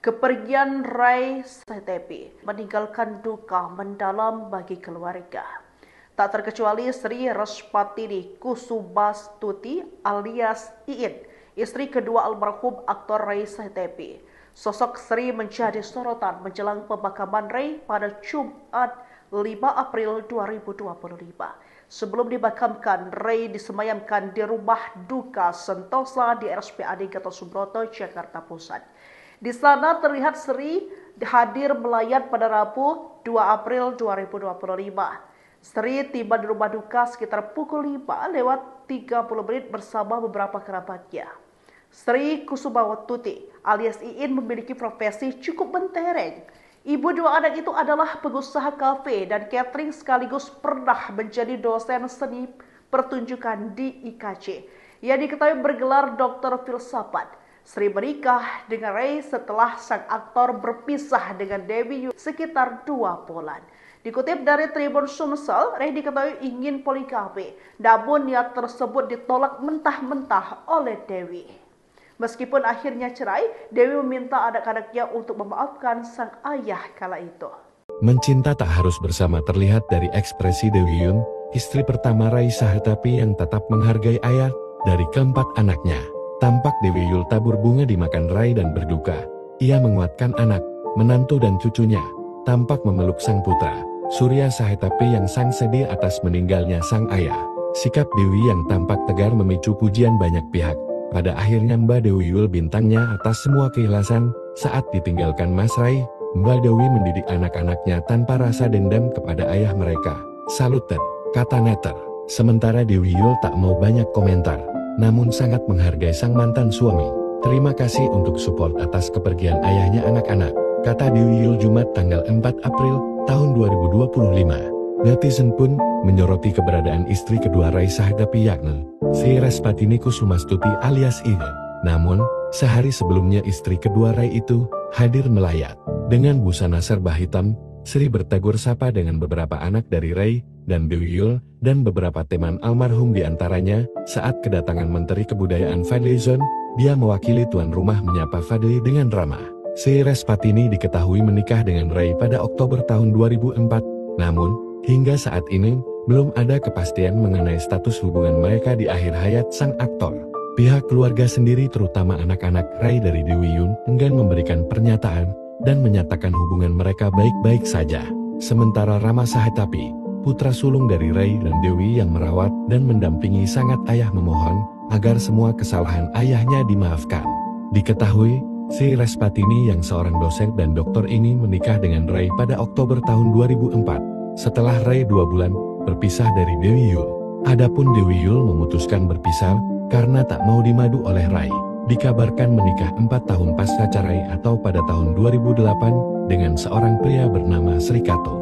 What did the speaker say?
Kepergian Ray Sahtepi meninggalkan duka mendalam bagi keluarga. Tak terkecuali Sri Respatini Kusubastuti alias Iin, istri kedua almarhum aktor Ray Sahtepi. Sosok Sri menjadi sorotan menjelang pemakaman Ray pada Jumat 5 April 2025. Sebelum dimakamkan, Ray disemayamkan di rumah duka Sentosa di RSPAD Gatot Subroto, Jakarta Pusat. Di sana terlihat Sri hadir melayat pada Rabu 2 April 2025. Sri tiba di rumah duka sekitar pukul 5:30 bersama beberapa kerabatnya. Sri Kusumawati alias Iin memiliki profesi cukup mentereng. Ibu dua anak itu adalah pengusaha kafe dan catering sekaligus pernah menjadi dosen seni pertunjukan di IKJ. Ia diketahui bergelar doktor filsafat. Sri menikah dengan Ray setelah sang aktor berpisah dengan Dewi sekitar 2 bulan. Dikutip dari Tribun Sumsel, Ray diketahui ingin poligami, namun niat tersebut ditolak mentah-mentah oleh Dewi. Meskipun akhirnya cerai, Dewi meminta anak-anaknya untuk memaafkan sang ayah kala itu. Mencinta tak harus bersama terlihat dari ekspresi Dewi Yun, istri pertama Ray Sahtepi yang tetap menghargai ayah dari keempat anaknya. Tampak Dewi Yul tabur bunga di makan Ray dan berduka. Ia menguatkan anak, menantu dan cucunya. Tampak memeluk sang putra, Surya Sahtepi yang sang sedih atas meninggalnya sang ayah. Sikap Dewi yang tampak tegar memicu pujian banyak pihak. Pada akhirnya Mbak Dewi Yul bintangnya atas semua keikhlasan saat ditinggalkan Mas Ray. Mbak Dewi mendidik anak-anaknya tanpa rasa dendam kepada ayah mereka. Saluten, kata Netter. Sementara Dewi Yul tak mau banyak komentar, namun sangat menghargai sang mantan suami. Terima kasih untuk support atas kepergian ayahnya anak-anak, kata Dewi Yul Jumat tanggal 4 April tahun 2025. Netizen pun menyoroti keberadaan istri kedua Ray Sahtepi yakni Sri Respatini Kusumastuti alias Iin. Namun, sehari sebelumnya istri kedua Ray itu hadir melayat. Dengan busana serba hitam, Sri bertegur sapa dengan beberapa anak dari Ray dan Dewi Yul dan beberapa teman almarhum diantaranya. Saat kedatangan Menteri Kebudayaan Fadlizon, dia mewakili tuan rumah menyapa Fadli dengan ramah. Sri Respatini diketahui menikah dengan Ray pada Oktober tahun 2004, namun hingga saat ini belum ada kepastian mengenai status hubungan mereka di akhir hayat sang aktor. Pihak keluarga sendiri terutama anak-anak Ray dari Dewi Yun enggan memberikan pernyataan dan menyatakan hubungan mereka baik-baik saja. Sementara Rama Sahtepi, putra sulung dari Ray dan Dewi yang merawat dan mendampingi sangat ayah memohon agar semua kesalahan ayahnya dimaafkan. Diketahui, Sri Respatini yang seorang dosen dan dokter ini menikah dengan Ray pada Oktober tahun 2004, setelah Ray 2 bulan berpisah dari Dewi Yul. Adapun Dewi Yul memutuskan berpisah karena tak mau dimadu oleh Ray. Dikabarkan menikah 4 tahun pasca cerai atau pada tahun 2008 dengan seorang pria bernama Sri Kato.